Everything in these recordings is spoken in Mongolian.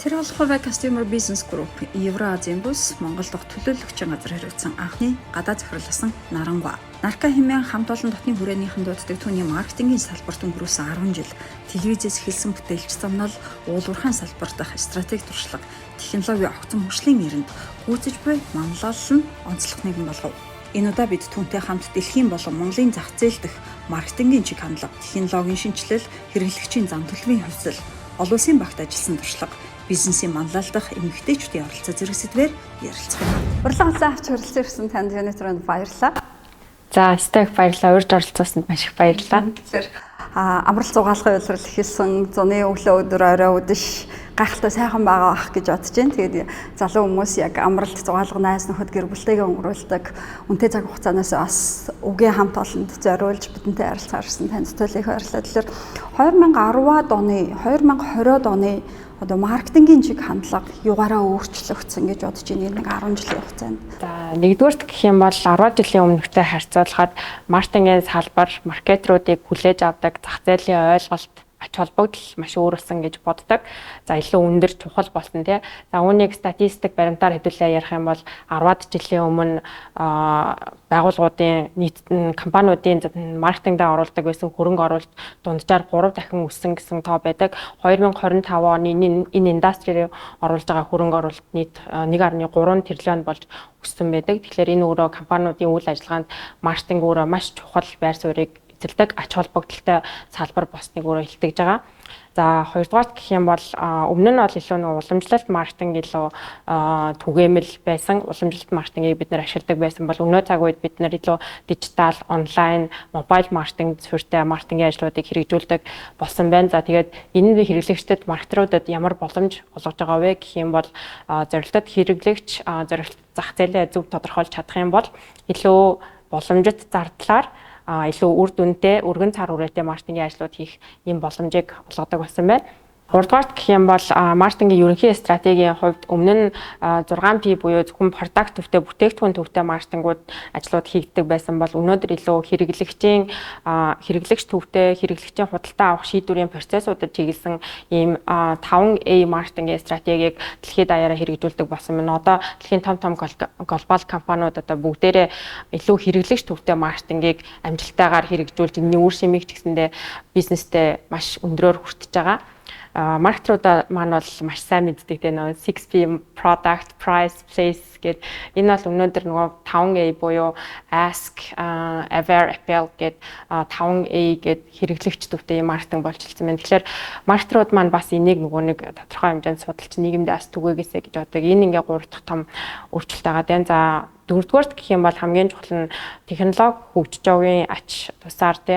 Тэр болохоор Customer Business Group Евразийн бүс Монгол дахь төлөөлөгчийн газар хариуцсан анхны гадаад захирласан Нарангуй. Нарка хэмээн хамт олон дотны хүрээнийхэн дууддаг түүний маркетингийн салбарт өнгөрөөсөн 10 жил телевизээс эхэлсэн бүтээлч замнал уулуурхайн салбарт дах стратеги туршлага, технологи огцон хөгжлийн эрэнд гүйцэж буй манлайлал нь онцлог нэгэн болгов. Энэ удаа бид түүнтэй хамт дэлхийн болон Монголын зах зээл дэх маркетингийн чиг хандлага, технологийн шинжилэл, хэрэглэгчийн зам төлөвийн хувьсэл, олон улсын багт ажилласан туршлага, бизнесийн манлайлдах эмэгтэйчүүдийн оролцоо зэрэг сэдвээр ярилцах юм. Урлаглаа авч хүрэлцэн ирсэн танд Юнитрон баярлалаа. За, стек баярлалаа. Урьд оролцоосонд маш их баярлалаа. Тэгэхээр амрал зугаалгын улирал эхэлсэн зуны өглөө өдөр орой үдэш гайхалтай сайхан байгаа ах гэж бодож байна. Тэгээд залуу хүмүүс яг амралт зугаалганаас нөхөд гэр бүлтэйгээ өнгөрүүлдэг үнэтэй цаг хугацаанаас бас үгийн хамт олонд зориулж бидэнтэй харилцаар ирсэн танд төлөөх баярлалаа. Тэгэхээр 2020-ад оны одоо маркетингийн чиг хандлага югаараа өөрчлөгдсөн гэж бодож байна нэг 10 жилийн хугацаанд. За, нэгдүгээрт гэх юм бол 10 жилийн өмнөхтэй харьцуулахад маркетингийн салбар маркетеруудыг хүлээж авдаг зах зээлийн ойлголт ач холбогдол маш өөрлөсөн гэж боддог. За, илүү өндөр чухал болсон тий. За, үүнийг статистик баримтаар хэдүүлээ ярих юм бол 10-ад жилийн өмнө байгууллагуудын нийт компаниудын маркетингдээ оруулдаг байсан хөрөнгө оруулалт дунджаар 3 дахин өссөн гэсэн тоо байдаг. 2025 оны энэ индастрид оруулж байгаа хөрөнгө оруулалт нийт 1.3 тэрлион болж өссөн байдаг. Тэгэхээр энэ өөрөө компаниудын үйл ажиллагаанд маркетинг өөрөө маш чухал байр суурийг эзэлдэг ач холбогдолтой салбар босныг өөрөө илтгэж байгаа. За, хоёрдугаарт гэх юм бол өмнө нь бол илүү нэг уламжлалт маркетинг илүү түгээмэл байсан. Уламжлалт маркетингийг бид нэр ашигладаг байсан бол өнөө цаг үед бид нэр илүү дижитал, онлайн, мобайл маркетинг суурьтай маркетингийн ажлуудыг хэрэгжүүлдэг болсон байна. За, тэгээд энэ хэрэглэгчдэд маркетеруудад ямар боломж олгож байгаа вэ гэх юм бол зорилтод хэрэглэгч зорилт зах зээлээ зөв тодорхойлж чадах юм бол илүү боломжит зардлаар илүү үр дүнтэй, өргөн цар хүрээтэй маркетингийн ажлууд хийх ийм боломжийг олгодог болсон байна. Гуравдугаарт гэх юм бол маркетингийн ерөнхий стратегийн хувьд өмнө нь 6P буюу зөвхөн product төвтэй, бүтээгдэхүүн төвтэй маркетингууд ажлууд хийгддэг байсан бол өнөөдөр илүү хэрэглэгч төвтэй, хэрэглэгчийн худалдаа авах шийдвэрийн процессуудад чиглэсэн ийм 5A маркетингийн стратегийг дэлхийд даяараа хэрэгжүүлдэг болсон байна. Одоо дэлхийн том глобал компаниуд одоо бүгдээрээ илүү хэрэглэгч төвтэй маркетингийг амжилттайгаар хэрэгжүүлж энэний үр шимийг ч гэсэндээ бизнестэй маш өндрөөр хүртэж байгаа. Маркетерууд маань бол маш сайн мэддэг те нөгөө 6P product, price, place гэд энэ бол өнөөдөр нөгөө 5A буюу ask, aware, appeal гэд 5A гэд хэрэглэгч төвтэй маркетинг болж ирсэн байна. Тэгэхээр маркетерууд маань бас энийг нөгөө нэг тодорхой хэмжээнд судалж нийгэмдээ бас түгээгээсэй гэж бодог. Энэ ингээ 3 дахь том өөрчлөлт байгаа дээ. За, дөрөвдүгээрт гэх юм бол хамгийн чухал нь технологи хөгжиж байгаагийн ач тусаар те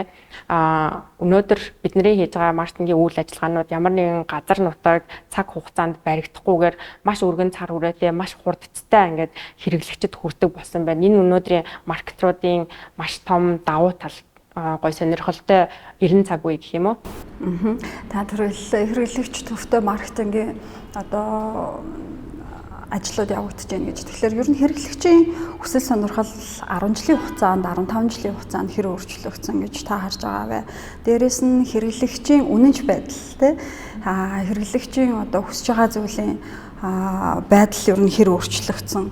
өнөөдөр бидний хийж байгаа маркетингийн үйл ажиллагаанууд ямар нэгэн газар нутаг цаг хугацаанд баригдахгүйгээр маш өргөн цар хүрээтэй маш хурдцтай ингээд хэрэглэгчэд хүрдэг болсон байна. Энэ өнөөдрийн маркетеруудын маш том давуу тал гой сонирхолтой 90 цаг үе гэх юм уу? Та түрүүлээ хэрэглэгч төвтэй маркетингийн одоо ажлууд явагдаж байна гэж. Тэгэхээр ер нь хэрэглэгчийн хүсэл сонирхол 10 жилийн хугацаанд 15 жилийн хугацаанд хэр өөрчлөгдсөн гэж та харж байгаа вэ? Дээрээс нь хэрэглэгчийн үнэнч байдал те хэрэглэгчийн одоо хүсэж байгаа зүйлийн байдал ер нь хэр өөрчлөгдсөн.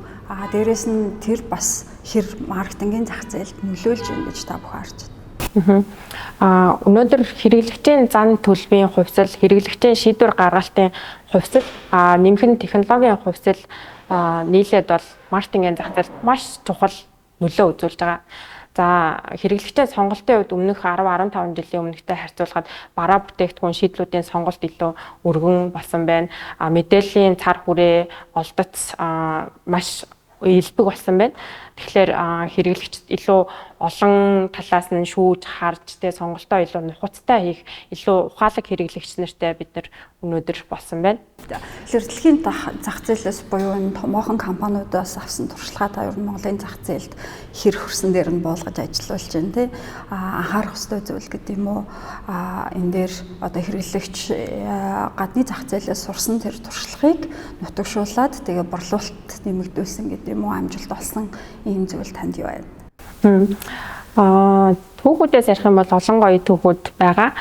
Дээрээс нь тэр бас хэр маркетингийн зах зээлд нөлөөлж байна гэж та бүхэн харж байна. Өнөөдөр хэрэглэгчийн зан төлбөрийн хувьсэл, хэрэглэгчийн шийдвэр гаргалтын хувьсэл, нэмхэн технологийн хувьсэл нийлээд бол маркетингийн зах зээлд маш чухал нөлөө үзүүлж байгаа. За, хэрэглэгчийн сонголтын хувьд өмнөх 10-15 жилийн өмнөхтэй харьцуулахад бараа бүтээгдэхүүн шийдлүүдийн сонголт илүү өргөн болсон байна. Мэдээллийн цар хүрээ, олдоц маш илбэг болсон байна. Тэгэхээр хэрэглэгчд илүү олон талаас нь шүүж харж тэ сонголтоо илүү нухацтай хийх илүү ухаалаг хэрэглэгч нартай бид нар өнөөдөр болсон байна. Тэгэхээр дэлхийн зах зээлээс буюу энэ томоохон компаниудаас авсан туршлагаа та ер нь Монголын зах зээлд хэр хөрсөн дээр нь буулгаж ажиллуулж байна тий. Анхаарах ёстой зүйл гэдэг юм уу? Энэ дээр одоо хэрэглэгч гадны зах зээлээс сурсан тэр туршлагыг нутагшуулаад тэгээ борлуулалт нэмэгдүүлсэн гэдэг юм уу? Амжилт олсон ийм зүйл танд юу байна? Түүхүүдээс ярих юм бол олон гоё түүхүүд байгаа.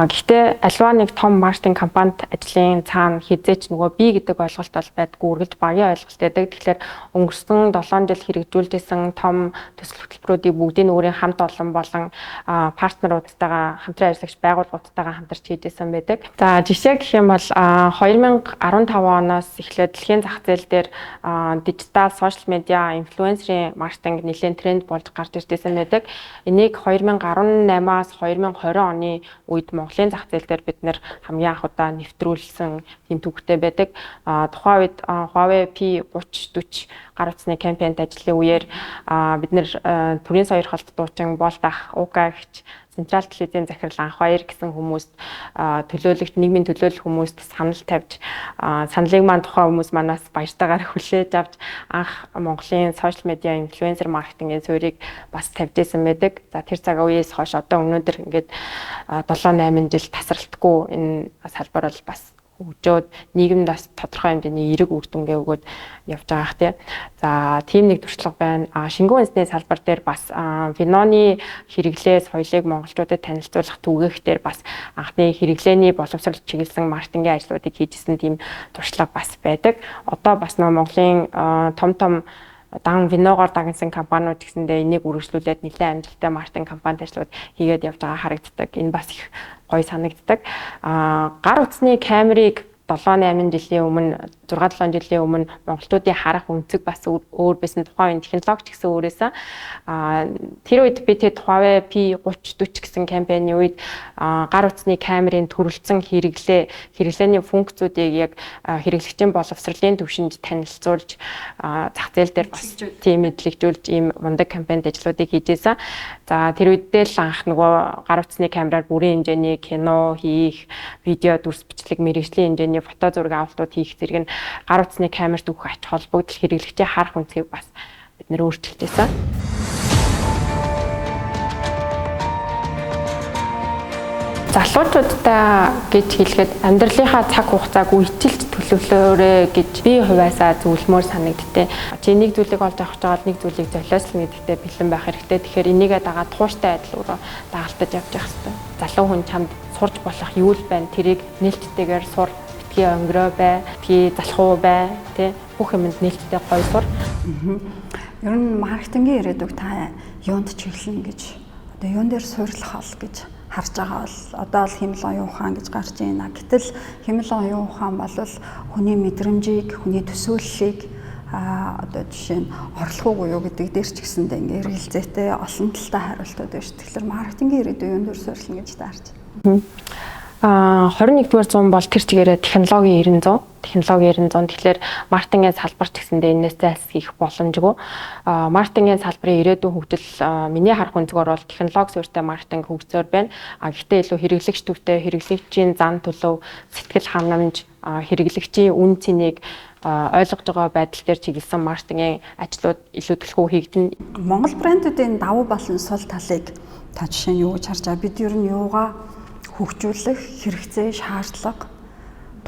Гэхдээ альва нэг том маркетинг компанид ажлын цаана хизээч нөгөө би гэдэг ойлголт бол байдгүй, үргэлж багийн ойлголт байдаг. Тэгэхээр өнгөрсөн 7 жил хэрэгжүүлжсэн том төсөл хөтөлбөрүүдийг бүгдийг өөрийн хамт олон болон партнеруудтайгаа хамтран ажиллагч байгууллагуудтайгаа хамтарч хийжсэн байдаг. За жишээ гэх юм бол 2015 оноос эхлээд дэлхийн зах зээл дээр дижитал, сошиал медиа, инфлюенсерийн маркетинг нэлээд тренд болж гарч ирсэн байдаг. Энийг 2018-аас 2020 оны үед Монголын зах зээл дээр бид нэр хамгийн анх удаа нэвтрүүлсэн тийм төвхтэй байдаг. Тухайн үед Huawei P3040 гар утасны кампанид ажиллах үеэр бид нэр төрийн сойрхолт дуучин Болт ах, Ука гэгч, Централ телевизийн захирал анх баяр гэсэн хүмүүст төлөөлөгч, нийгмийн төлөөлөх хүмүүст санал тавьж саналыг маань тухайн хүмүүс манаас баяртайгаар хүлээж авч анх Монголын сошиал медиа инфлюенсер маркетингийн суурийг бас тавьжсэн байдаг. За тэр цаг үеэс хойш одоо өнөөдөр ингээд 7-8 жил тасралтгүй энэ салбар бол бас хөгжөөд нийгэмд бас тодорхой хэмжээний эерэг үр дүнгээ өгөөд явж байгаа х тийм. За тийм нэг туршлага байна. Шингэн үндэсний салбар дээр бас виноны хэрэглээ соёлыг монголчуудад танилцуулах түгээх дээр бас анхны хэрэглээний боловсрол чиглэсэн маркетингийн ажлуудыг хийжсэн тийм туршлага бас байдаг. Одоо бас Монголын том дан виногоор дагнсан компаниуд гэсэндээ энийг үргэлжлүүлээд нэлээд амжилттай маркетинг компанид ажлууд хийгээд явж байгаа харагддаг. Энэ бас их гоё санагддаг. Гар утасны камерыг 7-8 жилийн өмнө 6-7 жилийн өмнө монголчуудын харах өнцөг бас өөр байсан. Тухайн үеийн технологич гэсэн өөрөөсөө тэр үед би тэд Huawei P3040 гэсэн кампани үед гар утасны камерын төрөлцсөн хэрэглээний функцүүдийг яг хэрэглэгчийн боловсролын түвшинд танилцуулж зах зээл дээр бас тийм мэдлэгжүүлж ийм мундаг кампанид ажлуудыг хийжсэн. За тэр үедээ л анх нөгөө гар утасны камераар бүрийн хэмжээний кино хийх, видео дүрс бичлэг мэргэжлийн хэмжээний фото зураг авалтууд хийх зэрэг нь гар утасны камерт өгөх ач холбогдол хэрэглэгчийн харах үнцгийг бас бид нэр өөрчилжсэн. Залуучуудаа гэж хэлэхэд амьдралынхаа цаг хугацааг үежилж төлөвлөөрэй гэж би хувьяасаа зөвлөмөр санагдтыг. Чи нэг зүйлийг олж авах гэж нэг зүйлийг золиослно гэдэгтээ бэлэн байх хэрэгтэй. Тэгэхээр энийгээ дагаад тууштай адил руу дагалдаж явж явах хэрэгтэй. Залуу хүн чамд сурж болох юу л байна? Тэрийг нээлттэйгээр сур. Битгий өнгөрөө бай, битгий залхуу бай, тий бүх юмд нээлттэй гоё сур. Ер нь маркетингийн ирээдүг та юунд чиглэнэ гэж одоо юун дээр суйрлах ол гэж харж байгаа бол одоо л хэмэл оюун ухаан гэж гарч байна. Гэтэл хэмэл оюун ухаан бол хүний мэдрэмжийг, хүний төсөөллийг одоо жишээ нь орлого буюу гэдэг дээр ч гэсэндээ ингээ эргэлзээтэй олон талтай хариултууд байна шүү. Тэгэхээр маркетингийн ирээдүй юунд дээр суйрлана гэж таарч байна. 21-р зуун бол тэр чигээрээ технологийн 900. Тэгэхээр маркетингийн салбарт гэсэндээ энэс зайлс хийх боломжгүй. Маркетингийн салбарын ирээдүйн хөгжил миний харах өнцгөр бол технологи суурьтай маркетинг хөгжсөөр байна. Гэхдээ илүү хэрэглэгч төвтэй, хэрэглэгчийн зан төлөв, сэтгэл ханамж, хэрэглэгчийн үн цэнийг ойлгож байгаа байдал дээр чиглэсэн маркетингийн ажлууд илүү төлхөө хийгдэнэ. Монгол брэндүүдийн давуу болон сул талыг та жишээ нь юу гэж харж байгаа? Бид ер нь юугаа хөгжүүлэх хэрэгцээ, шаардлага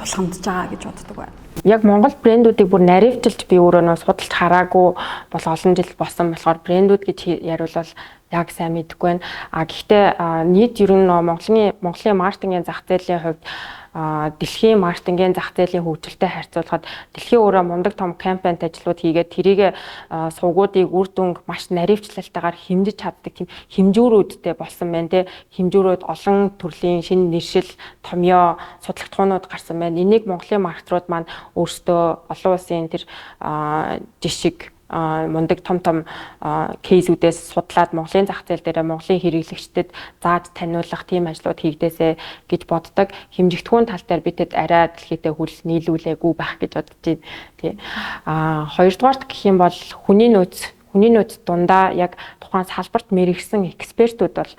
тулгамдж байгаа гэж боддог байна. Яг Монгол брэндүүдийг бүр наривчилж би өөрөө нөө судалж хараагүй бол олон жил болсон болохоор брэндүүд гэж яриулвал яг сайн мэдэхгүй байна. Гэхдээ нийт ер нь Монголын маркетингийн зах зээлийн хувьд дэлхийн маркетингийн зах зээлийн хөгжилтэй харьцуулахад дэлхийн өөрөө мундаг том кампанид ажлууд хийгээд тэрийг сувгуудыг үр дүнг маш наривчлалтайгаар хэмжиж чаддаг тийм хэмжүүрүүдтэй болсон байна те. Хэмжүүрүүд олон төрлийн шинэ нэршил, томьёо, судалгаатгуунууд гарсан байна. Энийг Монголын маркетрууд маань өөрсдөө олон улсын тэр жишг мундаг том кейсүүдээс судлаад Монголын зах зээл дээр Монголын хэрэглэгчдэд зааж таниулах тийм ажлууд хийгдээсэ гэж боддог. Хэмжигдэхүүн тал дээр бид хэд арай дэлхийдээ хүл нийлүүлээгүй байх гэж бодож байна. Тий. Хоёрдугаарт гэх юм бол хүний нөөц дундаа яг тухайн салбарт мэрэгсэн экспертүүд бол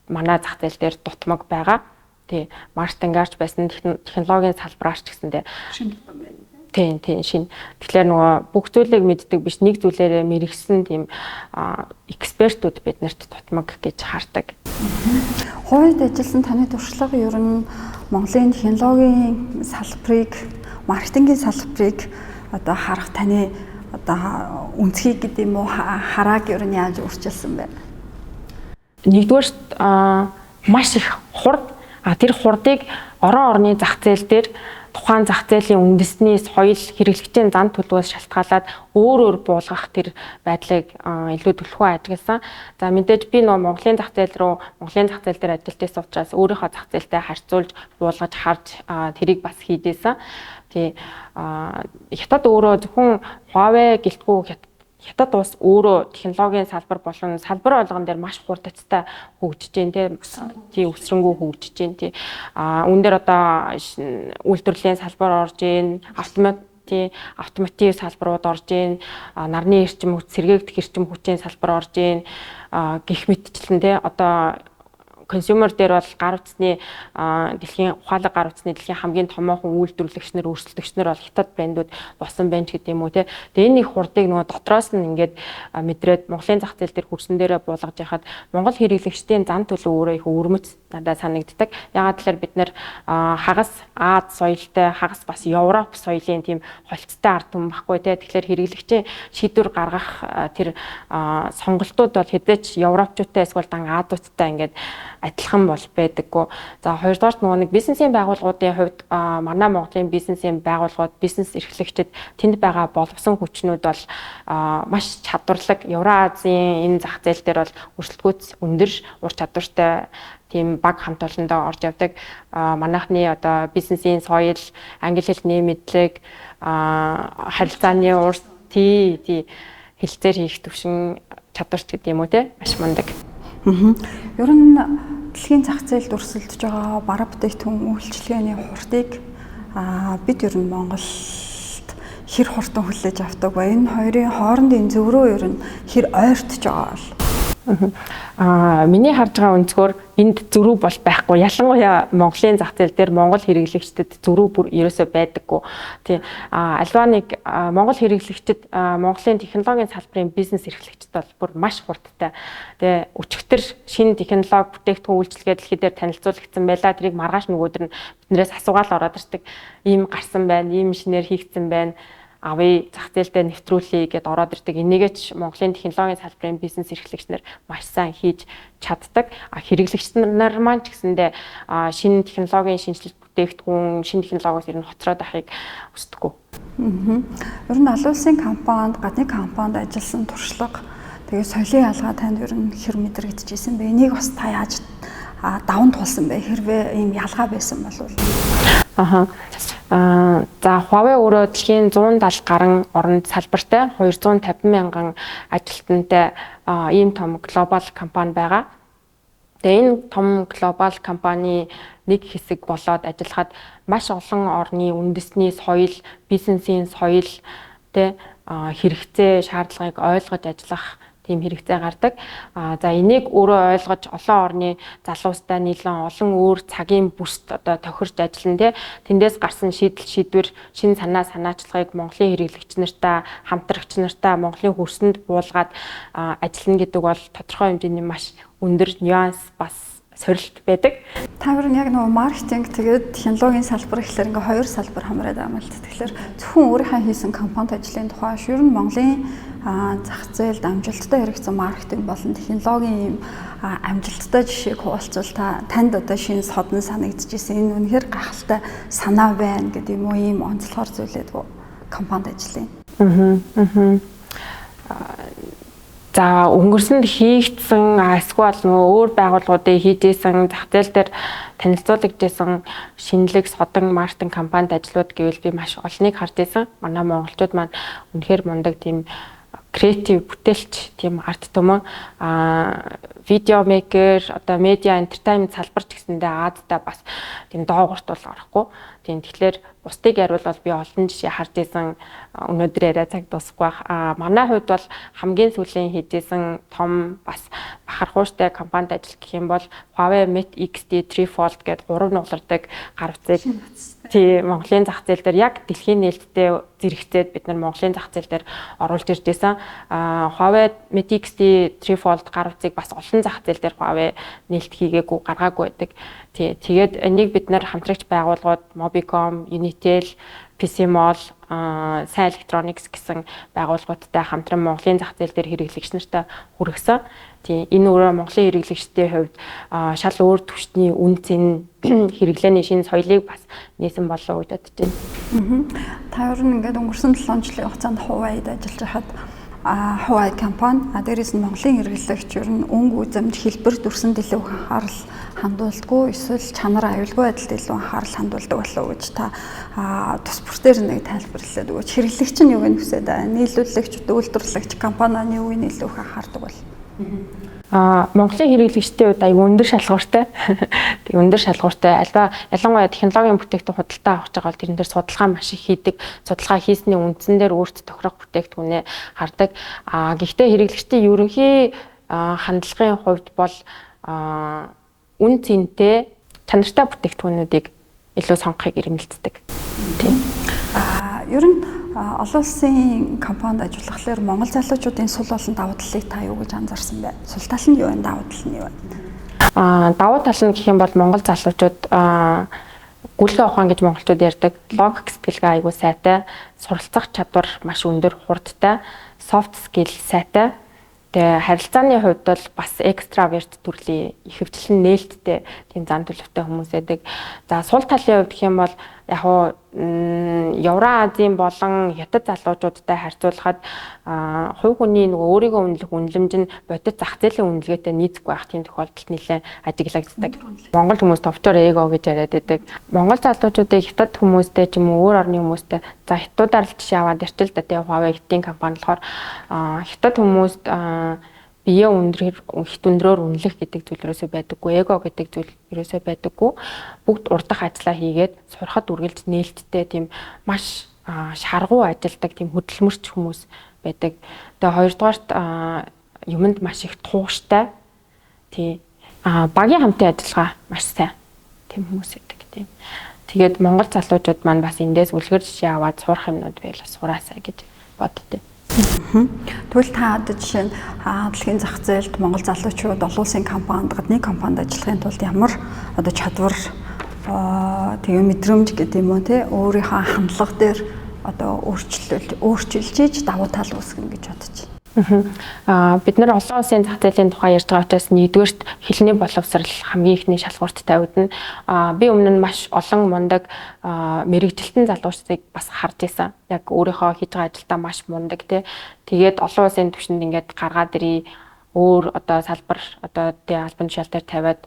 манай зах зээл дээр дутмаг байгаа. Тий. Маркетингаарч байсан, технологийн салбараарч гэсэндээ тийм шин. Тэгэхээр нөгөө бүх зүйлийг мэддэг биш, нэг зүйлээрээ мэрэгсэн тийм экспертүүд биднэрт тутмаг гэж хардаг. Хувьд ажилласан таны туршлага ер нь Монголын технологийн салбарыг, маркетингийн салбарыг одоо харах таны одоо үнцгийг гэдэг юм уу, харааг ер нь яаж өөрчилсөн бэ? нэгдүгээр маш их хурд тэр хурдыг орон орны зах зээл дээр тухайн зах зээлийн үндэсний соёл хэрэглэгчийн зан төлөвөөс шалтгаалаад өөр буулгах тэр байдлыг илүү төлөвлөгөө ажигласан. За мэдээж би нөгөө Монголын зах зээл дээр ажиллаж учраас өөрийнхөө зах зээлтэй харьцуулж буулгаж харж тэрийг бас хийдээсэн. Хятад өөрөө зөвхөн Huawei гэлтгүй Хятад улс өөрөө технологийн салбар болон салбар болгон дээр маш хурдтай хөгжиж байна тий өсрөнгөө хөгжиж байна тий үүн дээр одоо үйлдвэрлэлийн салбар орж ийн автоматив салбарууд орж ийн нарны эрчим хүч сэргээгдэх эрчим хүчийн салбар орж ийн гэх мэтчлэн тий одоо консюмер дээр бол гар утасны дэлхийн ухаалаг гар утасны дэлхийн хамгийн томоохон үйлдвэрлэгч нар өрсөлдөгч нар бол хятад брендүүд болсон байна ч гэдэг юм уу те. Тэгээ энэ их хурдыг нөгөө дотроос нь ингээд мэдрээд Монголын зах зээл дээр хөрсөн дээрээ буулгаж яхад Монгол хэрэглэгчдийн зан төлөв өөрөө их өвөрмөц надад санагддаг. Ягаад тэгэхээр бид нэр хагас Аз соёлтой хагас бас Европ соёлын тийм холцтой ард түмэн баггүй те. Тэгэхээр хэрэглэгчийн шийдвэр гаргах тэр сонголтууд бол хэдэж европчуудтай эсвэл дан Азуудтай ингээд адилхан бол байдаггүй. За хоёрдугаар нөгөө нэг бизнесийн байгууллагуудын хувьд манай Монголын бизнесийн байгууллагууд бизнес эрхлэгчид тэнд байгаа боловсон хүчнүүд бол маш чадварлаг Евразийн энэ зах зээл дээр бол өрсөлдөгөөц өндөр ур чадвартай тийм баг хамт олондоо орж явдаг. Манайхны одоо бизнесийн соёл, англи хэлний мэдлэг, харилцааны урс хэлцээр хийх төвшин чадварч гэдэг юм уу те маш мундаг. Ер нь дэлхийн зах зээлд өрсөлдөж байгаа бараа бүтээгдэхүүн үйлчилгээний хурдыг бид ер нь Монголд хэр хурдан хүлээж авдаг вэ? Энэ хоёрын хоорондын зөрөө ер нь хэр ойртож байгаа бол? Миний харж байгаа өнцгөр энд зөрүү бол байхгүй. Ялангуяа Монголын зах зээл дээр Монгол хэрэглэгчдэд зөрүү бүр ерөөсөө байдаггүй. Тийм. Альва нэг Монгол хэрэглэгчдэд Монголын технологийн салбарын бизнес эрхлэгчд бол бүр маш хурдтай. Тэгээ өчигдөр шинэ технологи бүтээгдэхүүн үйлчилгээ дэлхийд дээр танилцуулагдсан байлаа. Тэрийг маргааш нөгөөдөр нь биднээс асуугаал ороод ирдэг. Ийм гарсан байна, ийм шинээр хийгдсэн байна. Авъя зах зээлдээ нэвтрүүлье гэдээ ороод ирдэг. Энийгээч Монголын технологийн салбарын бизнес эрхлэгчнэр маш сайн хийж чаддаг. Хэрэглэгч нар маань ч гэсэндээ шинэ технологийн шинжилгээ бүтээгдэхүүн, шинэ технологиос ер нь хоцроод байхыг хүсдэггүй. Ер нь олон улсын компанид, гадны компанид ажилласан туршлага, тэгээ соёлын ялгаа танд ер нь хэр мэдрэгдэжсэн бэ? Энийг бас та яаж даван туулсан бэ? Хэрвээ ийм ялгаа байсан бол за Huawei өөрөө дэлхийн 170 гаруй оронд салбартай 250 мянган ажилтнтай ийм том глобал компани байгаа. Тэгээ энэ том глобал компани нэг хэсэг болоод ажиллахад маш олон орны үндэсний соёл, бизнесийн соёл хэрэгцээ, шаардлагыг ойлгож ажиллах тийм хэрэгцээ гардаг. За энийг өөрөө ойлгож олон орны залуустай нийлэн олон өөр цагийн бүст одоо тохирч ажиллана тэндээс гарсан шийдвэр шинэ санаачлагыг Монголын хэрэглэгч нартай, хамтрагч нартай Монголын хөрсөнд буулгаад ажиллана гэдэг бол тодорхой хэмжээний маш өндөр нюанс бас сорилт байдаг. Та ер нь яг нөгөө маркетинг тэгээд технологийн салбар гэхэлэр ингээ хоёр салбар хамраад байгаа юм л. Тэгэхээр зөвхөн өөрийнхөө хийсэн компанид ажлын тухай ер нь Монголын зах зээлд амжилттай хэрэгцсэн маркетинг болон технологийн амжилттай жишээг хуваалцвал танд одоо шинэ содон санагдчихсэн. Энэ үнэхээр гахалтай санаа байна гэдэг юм уу? Ийм онцлогоор зүйлээд компанид ажиллая. За өнгөрсөнд хийгдсэн эсвэл нөгөө өөр байгууллагуудын хийжсэн зах зээл дээр танилцуулагдсан шинэлэг содон маркетинг компанид ажиллаад гэвэл би маш олныг харж байсан. Манай монголчууд маань үнэхээр мундаг тийм креатив бүтээлч тийм арт түмэн видео мейкер одоо медиа энтертайнмент салбарч гэсэндээ Аазтай бас тийм доогуурт бол орохгүй. Тийм тэгэхээр бусдыг яриулбал би олон жишээ харж исэн өнөөдөр яриа цаг дуусахгүй байх. Манай хувьд бол хамгийн сүүлийн хийжсэн том бас бахархууштай компанид ажиллах гэх юм бол Huawei Mate X-T 3 Fold гэдэг 3 нугалардаг гар утсыг тийм Монголын зах зээл дээр яг дэлхийн нээлттэй зэрэгцээд бид нар Монголын зах зээл дээр оруулж ирж байсан. Huawei Mate X-T 3 Fold гар утсыг бас олон зах зээл дээр Huawei нээлт хийгээгүй гаргаагүй байдаг. Тэгээд энийг бид нар хамтрагч байгууллагууд Mobicom, Unitel, PC Mall, Сайн Electronics гэсэн байгууллагуудтай хамтран Монголын зах зээл дээр хэрэглэгч нартай хүргэсэн. Тийм энэ өөрөө Монголын хэрэглэгчдийн хувьд шал өөр түвшний үн цэн хэрэглээний шинэ соёлыг бас нээсэн болов уу гэж бодож байна. Та ер нь ингээд өнгөрсөн 7 жилийн хугацаанд Хувайд ажиллаж байхад Хувай компани дээрээс нь Монголын хэрэглэгч ер нь өнгө үзэмж хэлбэр дүрсэнд илүү анхаарал хандуулдаггүй эсвэл чанар аюулгүй байдалд илүү анхаарал хандуулдаг болов уу гэж та тус бүртээр нэг тайлбарлаад өгөөч. Хэрэглэгч нь юуг нь хүсээд байна? Нийлүүлэгч, үйлдвэрлэгч компанианы юуг нь илүү их анхаардаг бол? Монголын хэрэглэгчдийн хувьд аюу өндөр шалгууртай. Тэг өндөр шалгууртай альва ялангуяа технологийн бүтээгдэхүүн худалдаа авах гэж байгаа бол тэрэн дээр судалгаа маш их хийдэг. Судалгаа хийсний үндсэн дээр өөрт тохирох бүтээгдэхүүнээ хардаг. Гэхдээ хэрэглэгчдийн ерөнхий хандлагын хувьд бол үн цэнтэй чанартай бүтээгдэхүүнүүдийг илүү сонгохыг эрмэлздэг. Тийм. Ер нь олон улсын компанид ажиллахлаар Монгол залуучуудын сул болон давуу талыг та юу гэж анзаарсан бэ? Сул тал нь юу вэ? Давуу тал нь юу вэ? Давуу тал нь гэх юм бол Монгол залуучууд гүйлгээ ухаан гэж монголчууд ярьдаг. Логик скиллгээ айгүй сайтай, суралцах чадвар маш өндөр, хурдтай, soft skill сайтай. Тэгээ харилцааны хувьд бол бас экстраверт төрлийн ихэвчлэн нээлттэй тийм зан төлөвтэй хүмүүс байдаг. За сул талын хувьд гэх юм бол яг хуу Евразийн болон хятад залуучуудтай харьцуулахад хувь хүний нөгөө өөрийгөө үнэлэх үнэлэмж нь бодит зах зээлийн үнэлгээтэй нийцэхгүй байх тийм тохиолдолд нэлээд ажиглагддаг. Монгол хүмүүс товчоор эго гэж яриад байдаг. Монгол залуучуудыг хятад хүмүүстэй ч юм уу өөр орны хүмүүстэй за хятадаар л жишээ аваад ярьчил да тийм Huawei хятадын компани болохоор хятад хүмүүст бие хит өндрөөр үнэлэх гэдэг зүйл ерөөсөө байдаггүй, эго гэдэг зүйл ерөөсөө байдаггүй. Бүгд урдах ажиллаа хийгээд сурахад үргэлж нээлттэй тийм маш шаргуу ажилдаг тийм хөдөлмөрч хүмүүс байдаг. Тэгээ хоёрдугаарт юмд маш их тууштай. Тий. Багийн хамтын ажиллагаа маш сайн. Тийм хүмүүс байдаг тийм. Тэгээд Монгол залуучууд маань бас эндээс үлгэр жишээ аваад сурах юмнууд байл сураасаа гэж боддөө. Тэгвэл та одоо жишээ нь дэлхийн зах зээлд Монгол залуучууд олон улсын компанид гадны компанид ажиллахын тулд ямар одоо чадвар тэгээ мэдрэмж гэдэг юм уу те өөрийнхөө хандлага дээр одоо өөрчилж давуу тал үүсгэн гэж бодож байна. Бид нар олон улсын зах зээлийн тухай ярьж байгаа учраас нэгдүгээрт хэлний боловсрал хамгийн ихний шалгуурт тавигдана. Би өмнө нь маш олон мундаг мэрэгжилтэн залуучдыг бас харж байсан. Яг өөрийнхөө хийж байгаа ажилдаа маш мундаг тий. Тэгээд олон улсын түвшинд ингээд гаргаад ирээ өөр одоо салбар одоо тий албан тушаал дээр тавиад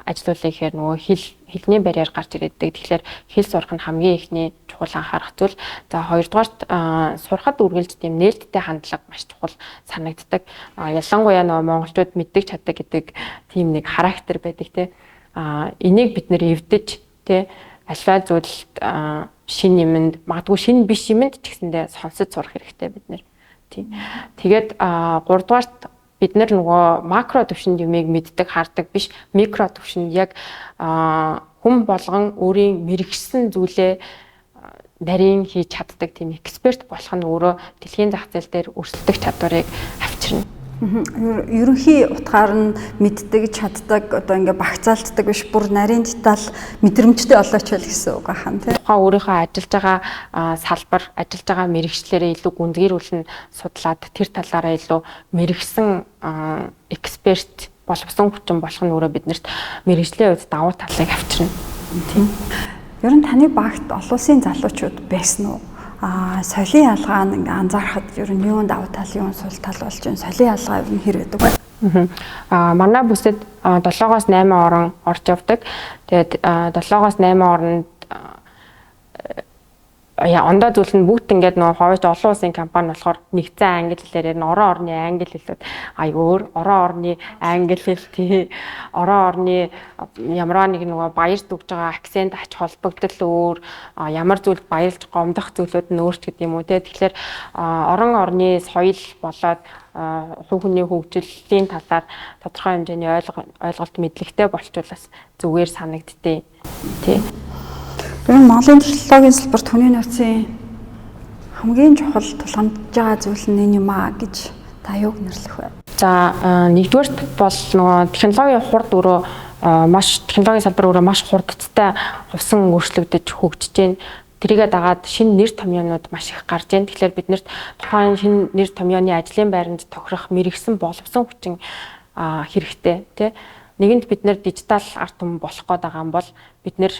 ажиллуулъя гэхээр нөгөө хэлний барьер гарч ирээдэг. Тэгэхээр хэл сурах нь хамгийн ихний чухал анхаарах зүйл. За хоёрдугаарт сурахад үргэлж тийм нээлттэй хандлага маш чухал санагддаг. Ялангуяа нөгөө монголчууд мэддэг чаддаг гэдэг тийм нэг характер байдаг тий. Энийг бид нэр эвдэж тий альва зүйлд шин юмд магадгүй шин биш юмд ч гэсэндээ сонсож сурах хэрэгтэй бид нэр. Тий. Тэгээд гуравдугаарт бид нар нөгөө макро түвшинд юмыг мэддэг, хардаг биш, микро түвшинд яг хүн болгон өөрийн мэрэгсэн зүйлээ нарийн хийж чаддаг тийм эксперт болох нь өөрөө дэлхийн зах зээл дээр өрсөлдөх чадварыг авчирна. Ерөнхий утгаар нь мэддэг, чаддаг, одоо ингээ багцаалтдаг биш, бүр нарийн деталь мэдрэмжтэй болооч байл гэсэн үг ахаа тий. Тухайн өөрийнхөө ажиллаж байгаа салбар, ажиллаж байгаа мэрэгчлэрээ илүү гүндгэрүүлэн судлаад тэр талаараа илүү мэрэгсэн эксперт боловсон хүчин болох нь өөрөө биднэрт мэрэгжлийн хувьд давуу талыг авчирна. Тийм. Ер нь таны багт олон улсын залуучууд байсан уу? Соёлын ялгаа нь ингээ анзаархад ер нь юунд давуу тал, юунд сул тал болж байна? Соёлын ялгаа ер нь хэр байдаг вэ? Манай бүсэд 7-8 орон орж явдаг. Тэгээд 7-8 оронд ондоо зүйл нь бүгд ингээд нөгөө ховж олон улсын компани болохоор нэгцэн англи хэлээр орон орны англи хэлүүд өөр орон орны англи хэл тий орон орны ямар нэг нөгөө баярт өгж байгаа акцент ач холбогдол өөр ямар зүйл баярлж гомдох зүйлүүд нь өөрч гэдэг юм уу тий тэгэхээр орон орны соёл болоод хувь хүний хөгжлийн талаар тодорхой хэмжээний ойлголт мэдлэгтэй болчулаас зүгээр санагдтыг тий. Тэр нь Монголын технологийн салбарт хүний нөөцийн хамгийн чухал тулгамдж байгаа зүйл нь энэ юм аа гэж та юуг нэрлэх вэ? За нэгдүгээрт бол нөгөө технологийн хурд технологийн салбар өөрөө маш хурдтай хувьсан өөрчлөгдөж хөгжиж байна. тэрийгээ дагаад шинэ нэр томьёонууд маш их гарч ийн. Тэгэхээр биднэрт тухайн шинэ нэр томьёоны ажлын байранд тохирох мэрэгсэн боловсон хүчин хэрэгтэй тий. Нэгэнд бид нэр дижитал арт түмэн болох гээд байгаа юм бол бид нэр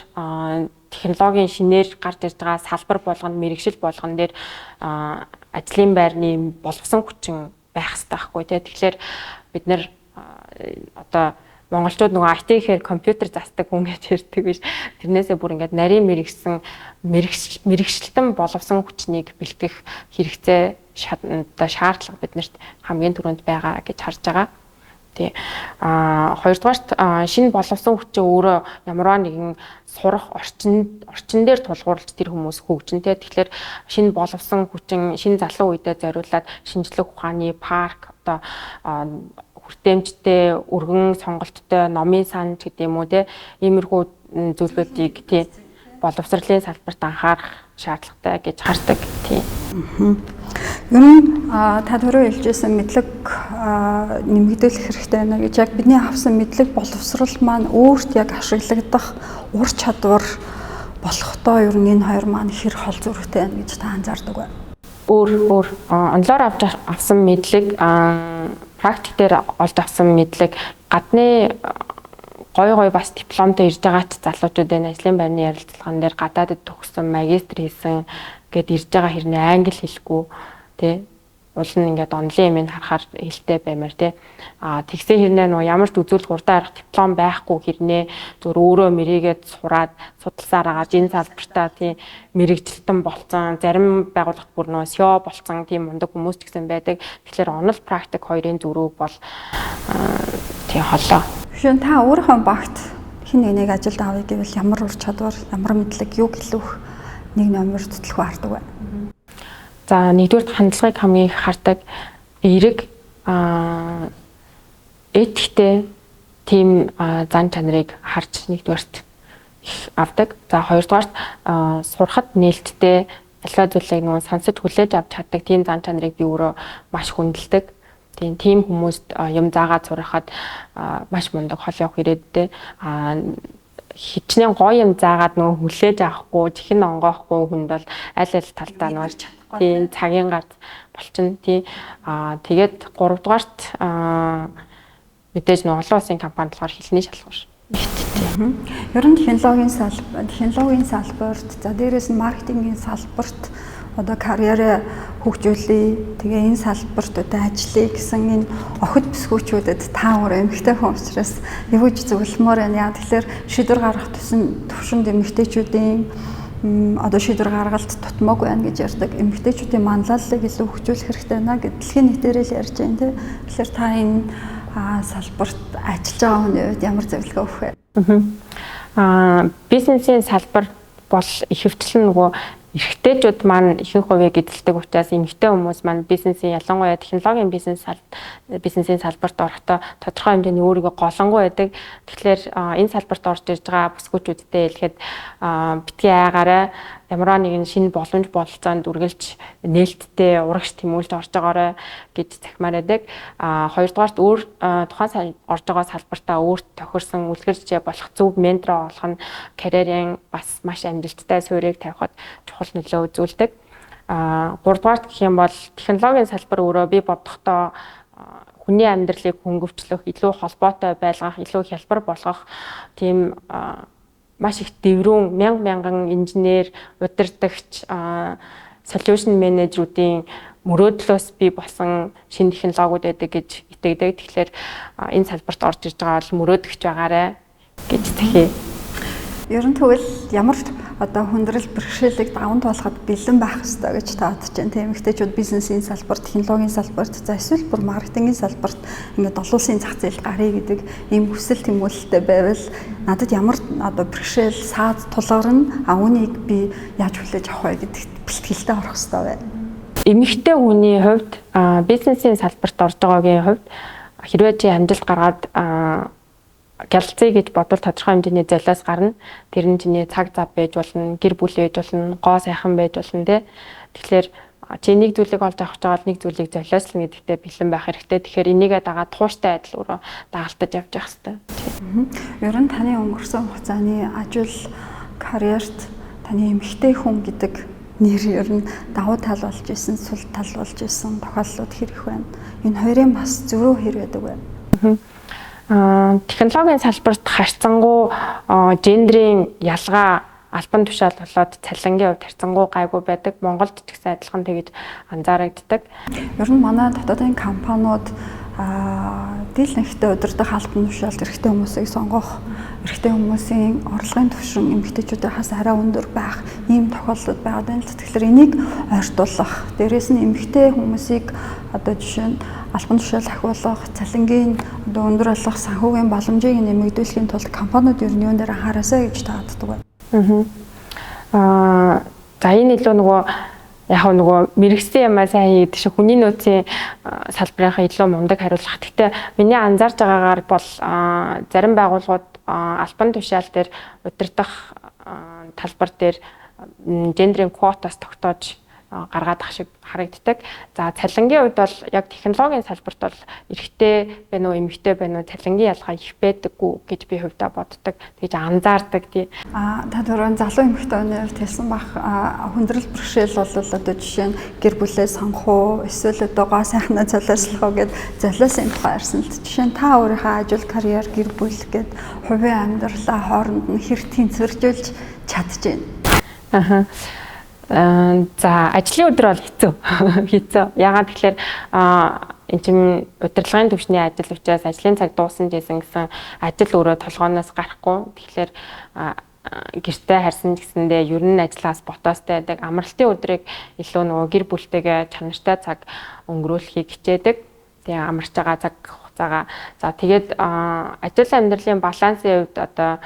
технологийн шинээр гарч ирж байгаа салбар болгонд мэрэгшил болгон дээр ажлын байрны боловсон хүчин байх хэрэгтэй байхгүй тий. Тэгэхээр бид нэр одоо монголчууд нөгөө IT гэхээр компьютер засдаг хүн гэж ярьдаг биш. Тэрнээсээ бүр ингээд нарийн мэрэгсэн мэрэгчлэлтэн боловсон хүчнийг бэлтгэх хэрэгцээ шаардлага биднэрт хамгийн түрүүнд байгаа гэж харж байгаа. Тий. Хоёрдугаарт шинэ боловсон хүчээ өөрөө ямарваа нэгэн сурах орчин дээр тулгуурлаж тэр хүмүүс хөгжинтэй. Тэгэхээр шинэ боловсон хүчин шинэ залуу үедээ зориулаад шинжлэх ухааны парк одоо хүртээмжтэй өргөн сонголттой номын сан гэдэг юм уу те иймэрхүү зүйлүүдийг тий боловсролын салбарт анхаарах шаардлагатай гэж хардаг тий. Ер нь та түрүү хэлжсэн мэдлэг нэмэгдүүлэх хэрэгтэй байна гэж яг бидний авсан мэдлэг боловсрол маань өөрт яг ашиглагдах ур чадвар болохдоо ер нь энэ хоёр маань хэр хол зөрүүтэй байна гэж та анзаардаг бай. Өөр онлоор авсан мэдлэг практик дээр олж авсан мэдлэг гадны гой бас дипломтой ирж байгаа ч залуучуудын ажлын байрны ярилцлаган дээр гадаадд төгссөн магистр хийсэн гэд ирж байгаа хэрнээ англи хэлэхгүй тий уул нь ингээд онлын юм харахаар хэлтэй баймаар тий тэгсэн хэрнээ нөгөө ямар ч үзүүлэлт хурдан арга диплом байхгүй хэрнээ зөв өөрөө мэрийгээд сураад судалсаар агаад энэ салбартаа тий мэрэгчлэлтэн болцсон зарим байгууллагт бүр нөгөө SEO болцсон тийм мундаг хүмүүс ч гэсэн байдаг. Тэгэхээр онол практик хоёрын зөрүү бол тий холоо. Шин та өөрийнхөө багт хин нэг ажилд авъя гэвэл ямар ур чадвар ямар мэдлэг юу гэлүүх нэг номер төтлөх баардаг бай. За нэгдүгээр хандлагыг хамгийн их хардаг эерэг этиктэй тийм зан чанарыг харж нэгдүгээрт их авдаг. За хоёрдугаарт сурахад нээлттэй аливаа зүйлийг нөгөө сонсож хүлээж авч чаддаг тийм зан чанарыг би өөрөө маш хүндэлдэг. Тийм хүмүүст юм заагаад сурахад маш мундаг хол явах ирээдтэй хичнээн гоё юм заагаад нөгөө хүлээж авахгүй чихэн онгоохгүй хүнд бол аль талдаа нуурч чадахгүй тийм цагийн гарц болчихно тий тэгээд 3 дугаарт мэдээж нөгөө олон улсын компани болохоор хэлний шалгуур нэгттэй. Ер нь технологийн салбарт за дээрээс нь маркетингийн салбарт одоо карьераа хөгжүүлээ. Тэгээ энэ салбарт одоо ажиллая гэсэн энэ охид бүсгүүчүүдэд та өөрөө эмэгтэй хүн учраас эвгүйж зөвлөмөр байна. Яа тэгэхээр шийдвэр гаргах төвшөнд эмэгтэйчүүдийн одоо шийдвэр гаргалт тутмаг байна гэж ярьдаг. Эмэгтэйчүүдийн манлайллыг илүү хөгжүүлэх хэрэгтэй байна гэд дэлхийн нийтээр л ярьж байна тийм. Тэгэхээр та энэ салбарт ажиллаж байгаа хүний хувьд ямар зөвлөгөө өгөх вэ? Бизнесийн салбар бол ихэвчлэн нөгөө эрэгтэйчүүд маань ихэнх хувийг эзэлдэг учраас эмэгтэй хүмүүс маань бизнесийн ялангуяа технологийн бизнесийн салбарт орохдоо тодорхой хэмжээний өөрийгөө голонгуй байдаг. Тэгэхээр энэ салбарт орж ирж байгаа бүсгүүчүүдтэй хэлэхэд битгий айгаараа ямар нэгэн шинэ боломж бололцоонд үргэлж нээлттэй урагш тэмүүлж орж байгаарай гэж захимаар байдаг. Хоёрдугаарт тухайн орж байгаа салбартаа өөрт тохирсон үлгэр жишээ болох зөв ментор олох нь карьерийн бас маш амжилттай суурийг тавихад чухал нөлөө үзүүлдэг. Гуравдугаарт гэх юм бол технологийн салбар өөрөө би бодохдоо хүний амьдралыг хөнгөвчлөх, илүү холбоотой байлгах, илүү хялбар болгох тийм маш их дэврүүн мянган инженер, удирдагч, solution менежерүүдийн мөрөөдлөөс бий болсон шинэ технологиуд байдаг гэж итгэдэг. Тэгэхээр энэ салбарт орж ирж байгаа бол мөрөөдөгч байгаарай гэж тэхээ. Ер нь тэгвэл ямар одоо хүндрэл бэрхшээлийг даван туулахад бэлэн байх хэрэгтэй гэж та бодож байна. Тийм эмэгтэйчүүд бизнесийн салбарт, технологийн салбарт, за эсвэл бүр маркетингийн салбарт ингээд олон улсын зах зээл гаръя гэдэг ийм хүсэл тэмүүлэлтэй байвал надад ямар одоо бэрхшээл, саад тулгарна, үүнийг би яаж хүлээж авах вэ гэдэгт бэлтгэлтэй орох хэрэгтэй байна. Эмэгтэй хүний хувьд бизнесийн салбарт орж байгаагийн хувьд хэрвээ чи амжилт гаргаад гялцъя гэж бодвол тодорхой хэмжээний золиос гарна. Тэр нь чиний цаг зав байж болно, гэр бүл байж болно, гоо сайхан байж болно тий. Тэгэхээр чи нэг зүйлийг олж авах гэж байгаа нэг зүйлийг золиослно гэдэгтээ бэлэн байх хэрэгтэй. Тэгэхээр энийгээ дагаад тууштай адил өөрөө дагалдаж явж явах хэрэгтэй. Ер нь таны өнгөрсөн хугацааны ажил карьерт таны эмэгтэй хүн гэдэг нэр ер нь давуу тал болж исэн, сул тал болж исэн тохиолдлууд хэр их байна. Энэ хоёрын бас зөрүү хэр байдаг вэ? Технологийн салбарт харьцангуй гендрийн ялгаа албан тушаал болоод цалингийн хувьд харьцангуй гайгүй байдаг. Монголд ч гэсэн адилхан тэгж анзаарагддаг. Ер нь манай дотоодын компаниуд дийл нэгтээ удирдах албан тушаалд эрэгтэй хүмүүсийг сонгох, эрэгтэй хүмүүсийн орлогын түвшин эмэгтэйчүүдээс арай өндөр байх ийм тохиолдлууд байгаад байна л. Тэгэхээр энийг ойртуулах, дээрээс нь эмэгтэй хүмүүсийг одоо жишээ нь албан тушаал ахиулах, цалингийн одоо өндөр болох санхүүгийн боломжийг нэмэгдүүлэхийн тулд компаниуд ер нь юун дээр анхаараасаа гэж тааддаг байна. За энэ илүү нөгөө мэрэгсэн юмаа сайн хийдэг шиг хүний нөөцийн салбарынхаа илүү мундаг хариулах. Гэхдээ миний анзаарж байгаагаар бол зарим байгууллагууд албан тушаал дээр удирдах талбар дээр гендрийн квотаас тогтоож гаргаад ах шиг харагддаг. За цалингийн хувьд бол яг технологийн салбарт бол эрэгтэй байна уу, эмэгтэй байна уу, цалингийн ялгаа их байдаггүй гэж би хувьдаа боддог. Тэгж анзаардаг тий. Та түрүүн залуу эмэгтэй өнөр хэлсэн бах хүндрэл бэрхшээл бол одоо жишээ нь гэр бүлээ сонгох уу, эсвэл одоо гоо сайхнаа золиослох уу гэд золиосын тухай ярьсан л жишээ нь та өөрийнхөө ажил, карьер, гэр бүл гэд хувийн амьдралаа хооронд нь хэр тэнцвэржүүлж чадчихэв. За ажлын өдөр бол хэцүү. Яагаад тэгэхээр эн чинь удирдлагын түвшний ажил учраас ажлын цаг дууссан гэсэн ажил өөрөө толгооноос гарахгүй. Тэгэхээр гэртээ харьсан гэсэндээ ер нь ажиллаас ботоостай байдаг. Амралтын өдрийг илүү нөгөө гэр бүлтэйгээ чанартай цаг өнгөрүүлэхийг хичээдэг. Тэгээ амарч байгаа цаг хугацаагаа за тэгээд ажил амьдралын балансын хувьд одоо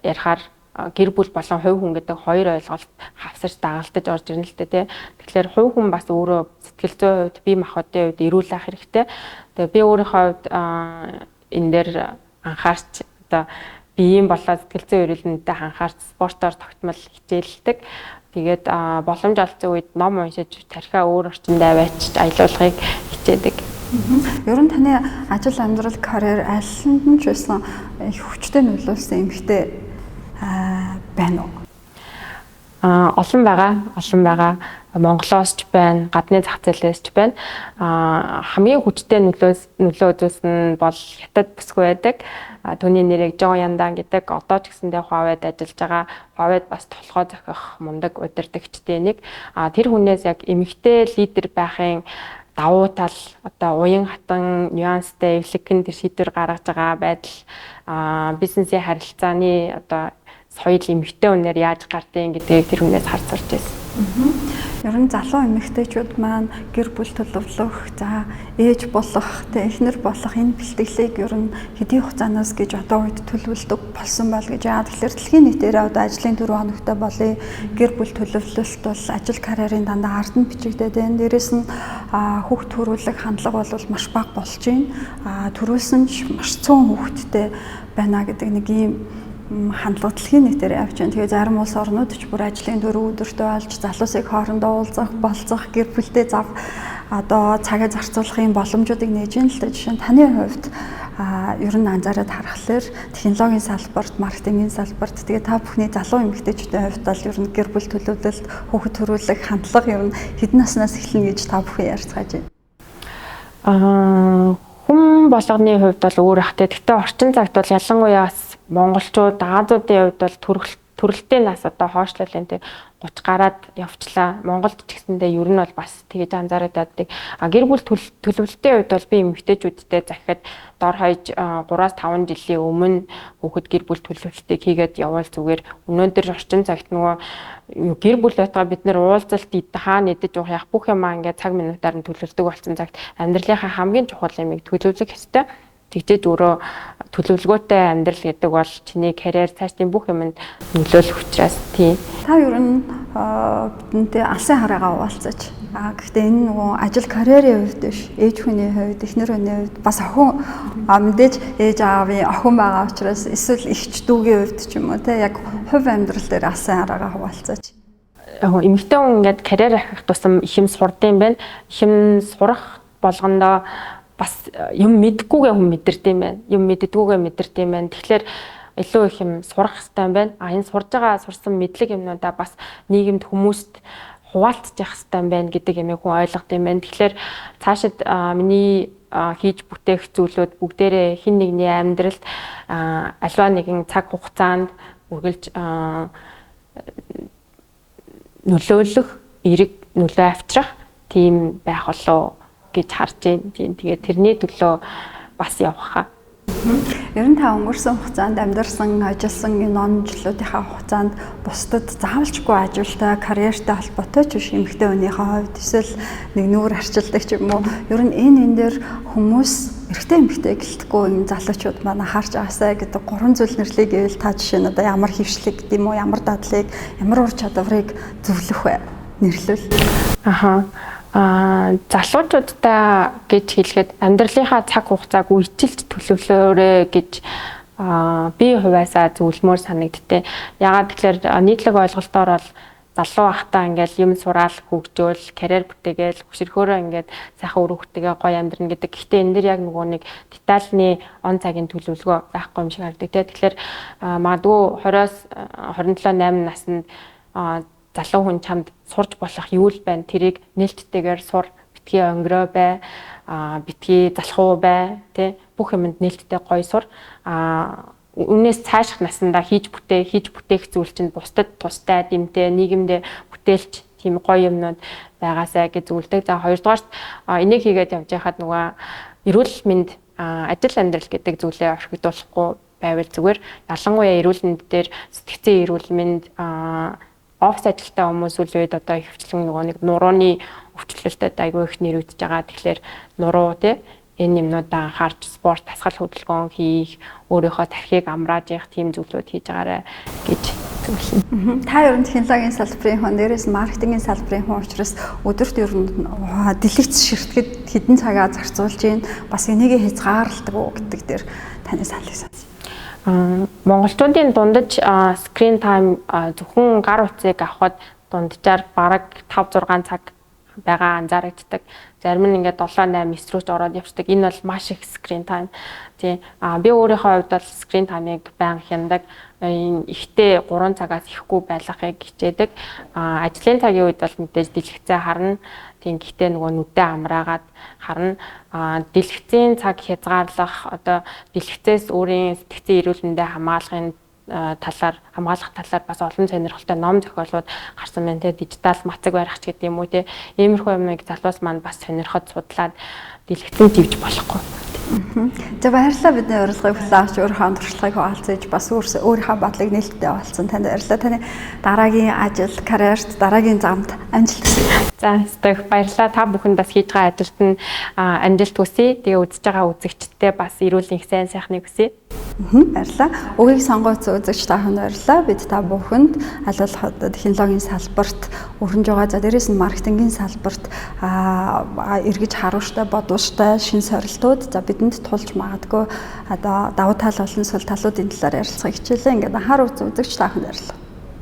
ярихаар гэр бүл болон хувь хүн гэдэг хоёр ойлголт хавсарч дагалдаж орж ирнэ л дээ тий. Тэгэхээр хувь хүн бас өөрөө сэтгэл зүйн хувьд бие махбодын хувьд эрүүл ах хэрэгтэй. Тэгээ би өөрийнхөө хувьд энэ дээр анхаарч одоо биеийн болоод сэтгэл зүйн эрүүлэнтэй анхаарч спортоор тогтмол хичээлдэг. Тэгээд боломж олцсон үед ном уншиж тархиа өөр орчинд аваачиж аялуулгыг хичээдэг. Ер нь таны ажил амьдрал карьер альсанд нь ч байсан их хүчтэй нөлөөлсөн эмэгтэй байна уу? Олон байгаа. Монголоос ч байна, гадны зах зээлээс ч байна. Хамгийн хүчтэй нөлөө үзүүлсэн нь бол хятад бүсгүй байдаг. Түүний нэрийг Жоо Яндан гэдэг. Одоо ч гэсэндээ Huawei-д ажиллаж байгаа. Huawei-д бас толгой зохих мундаг удирдагчдын нэг. Тэр хүнээс яг эмэгтэй лидер байхын давуу тал одоо уян хатан нюанстай эвлэгэн тэр шийдвэр гаргаж байгаа байдал бизнесийн харилцааны одоо соёл эмэгтэй хүнээр яаж гардыг гэдгийг тэр хүнээс харж сурч байсан. Ер нь залуу эмэгтэйчүүд маань гэр бүл төлөвлөх, за ээж болох, эхнэр болох энэ бэлтгэлийг ер нь хэдийн хугацаанаас гэж одоо үед төлөвлөдөг болсон бол гэж яа. Тэгэхээр дэлхийн нийтээрээ одоо ажлын 4 хоногтой болъё. Гэр бүл төлөвлөлт бол ажил карьерийн дандаа ард нь бичигдээд байна. Дээрээс нь хүүхд төрүүлэх хандлага бол маш бага болж байна. Төрүүлсэн ч маш цөөн хүүхдтэй байна гэдэг нэг ийм хандлага дэлхийн нийтээр явж байна. Тэгээ зарим улс орнууд ч бүр ажлын 4 өдөртөө олж залуусыг хоорондоо уулзах, болцох, гэр бүлтэй зав одоо цагаа зарцуулахын боломжуудыг нээж ин л дээ. Жишээ нь таны хувьд ер нь анзаараад харахаар технологийн салбарт, маркетингийн салбарт тэгээ та бүхний залуу эмэгтэйчүүдийн хувьд бол ер нь гэр бүл төлөвлөлт, хүүхэд төрүүлэх хандлага ер нь хэдэн наснаас эхэлнэ гэж та бүхэн ярьцгааж байна? Хүн болгоны хувьд бол өөр ахтай. Гэхдээ орчин цагт бол ялангуяа монголчууд Азиудын хувьд бол төрөлтийн нас одоо хойшлуулын тэг 30 гараад явчлаа. Монголд ч гэсэндээ ер нь бол бас тэгэж анзаараад байдаг. Гэр бүл төлөвлөлтийн хувьд бол би эмэгтэйчүүдтэй захиад дор хаяж 3-5 жилийн өмнө хүүхэд гэр бүл төлөвлөлтийг хийгээд явбал зүгээр. Өнөөдөр орчин цагт нөгөө гэр бүл байтугай бид нэр уулзалт хаана идэж уух яг бүх юмаа ингээд цаг минутаар нь төлөвлөдөг болсон цагт амьдралынхаа хамгийн чухал юмыг төлөвлөх ёстой. Тэгжээж өөрөө төлөвлөгөөтэй амьдрал гэдэг бол чиний карьер цаашдын бүх юмд нөлөөлөх учраас тийм. Та ер нь бидэнтэй алсын хараагаа хуваалцаж. Гэхдээ энэ нөгөө ажил карьерийн хувьд биш, ээж хүний хувьд, эхнэр хүний хувьд бас охин мэдээж ээж аавын охин байгаа учраас эсвэл эгч дүүгийн хувьд ч юм уу те яг хувь амьдрал дээр алсын хараагаа хуваалцаж. Эмэгтэй хүн ингээд карьер ахих тусам их юм сурдсан байна. Их юм сурах болгондоо бас юм мэдгүйгээ хүн мэдэрдэг юм байна. Юм мэддэггүйгээ мэдэрдэг юм байна. Тэгэхээр илүү их юм сурах хэрэгтэй байна. Энэ сурж байгаа сурсан мэдлэг юмнуудаа бас нийгэмд хүмүүст хуваалцах хэрэгтэй байна гэдэг юмыг хүн ойлгох юм байна. Тэгэхээр цаашид миний хийж бүтээх зүйлүүд бүгдээрээ хин нэгний амьдралд аливаа нэгэн цаг хугацаанд үргэлж нөлөөлөх, эерэг нөлөө авчрах тийм байх болоо гэж харж байна. Тэгээд тэрний төлөө бас явах. Ер нь та өнгөрсөн хугацаанд амьдарсан, ажилласан энэ он жилүүдийнхаа хугацаанд бусдад заавалчгүй ажилтай, карьертэй холбоотой ч биш эмэгтэй хүнийхээ хувьд эсвэл нэг нүүр арчилдаг ч юм уу. Ер нь энэ дээр хүмүүс эрэгтэй эмэгтэй гэлтгүй энэ залуучууд манай харж байгаасаа гэдэг 3 зүйл нэрлэе гэвэл та жишээ нь одоо ямар хөвшлэг гэдэг юм уу, ямар дадлыг, ямар ур чадварыг зөвлөх вэ? Нэрлвэл. Залуучуудаа гэж хэлэхэд амьдралынхаа цаг хугацааг үежилж төлөвлөөрэй гэж би хувьяасаа зөвлөмөр санагдтыг. Яагаад тэгэхээр нийтлэг ойлголтоор бол залуу ахтаа ингээл юм сураал хөгжөөл, карьер бүтээгээл, хөшөрхөөрөө ингээд сайхан үр хөвгтэйгээ гоё амьдрна гэдэг. Гэхдээ энэ дэр яг нөгөө нэг детальны он цагийн төлөвлөгөө байхгүй юм шиг харагддаг. Тэгэхээр магадгүй 20-оос 27-8 наснд залуу хүн чамд сурж болох юу л байна, тэрийг нээлттэйгээр сур, битгий өнгөрөө бай, битгий залхуу бай, тий бүх юмд нээлттэй гоё сур. Үнээс цааших насандаа хийж бүтээх зүйл чинь бусдад тустай, дэмтэй, нийгэмдээ бүтээлч тийм гоё юмнууд байгаасаа гэж зөвлөдөг. За хоёрдугаарт энийг хийгээд явж байхад нөгөө эрүүл мэнд, ажил амьдрал гэдэг зүйлээ орхигдуулахгүй байвал зүгээр. Ялангуяа эрүүл мэнд дээр сэтгцэн эрүүл мэнд офис ажилтаа хүмүүс үед одоо хөвчлэн нөгөө нэг нурууны өвчлөлтөд айгүй их нэрвэгдэж байгаа. Тэгэхээр нуруу тий энэ юмнуудаа анхаарч спорт, дасгал хөдөлгөөн хийх, өөрийнхөө тархийг амрааж явах тийм зүйлүүд хийж байгаарай гэж зөвлөнө. Та ер нь технологийн салбарын хүн, дээрээс маркетингийн салбарын хүн учраас өдөрт ер нь дэлгэц ширтгэд хэдэн цагаа зарцуулж гин бас энийг хязгаарладаг уу гэдэг дээр таны саналыг сонсъё. Монголчуудын дундаж screen time зөвхөн гар утсыг авахд дунджаар бараг 5-6 цаг байгаа анзаарэгддэг. Зарим нь ингээд 7-8 рүүч ороод явцдаг. Энэ бол маш их screen time. Тийм. Би өөрийнхөө хувьд бол screen time-ыг байнга хяндаг. Ихтэй 3 цагаас ихгүй байлгахыг хичээдэг. Ажлын цагийн үед бол мэдээж дэлгэцээ харна. Тийм гэхдээ нөгөө нүдээ амраагаад харна. Дэлгэцийн цаг хязгаарлах, одоо дэлгэцээс өөрийн сэтгцэн эрүүл мэндэ хамгаалах талаар бас олон сонирхолтой ном зохиолууд гарсан байна те. Дижитал мацаг барихч гэдэг юм уу те. Иймэрхүү юмыг залуус маань бас сонирхоод судлаад дэлгэцэн живж болохгүй. За баярлалаа, бидний урилгыг хүлээн авч өөрийнхөө туршлагыг хуваалцаж бас өөрийнхөө бодлыг нээлттэй хуваалцсан. Танд баярлалаа. Таны дараагийн ажил, карьерт, дараагийн замд амжилт хүсье. За баярлалаа. Та бүхэн бас хийж байгаа ажилд нь амжилт хүсье. Тэгээ үзэж байгаа үзэгчдтэй бас эрүүл их сайн сайхныг хүсье. Баярлалаа. Үгийг сонгооц үзэгч та бүхэнд баярлалаа. Бид та бүхэнд аль болох технологийн салбарт өрнөж байгаа. За дээрээс нь маркетингийн салбарт эргэж харуулжтай, бодвоштой шин сорилтууд за бидэнд тулж магадгүй одоо давуу тал олон сул талуудын талаар ярилцахыг хичээлээ. Ингээд анхаарал үзэгч та бүхэнд баярлалаа.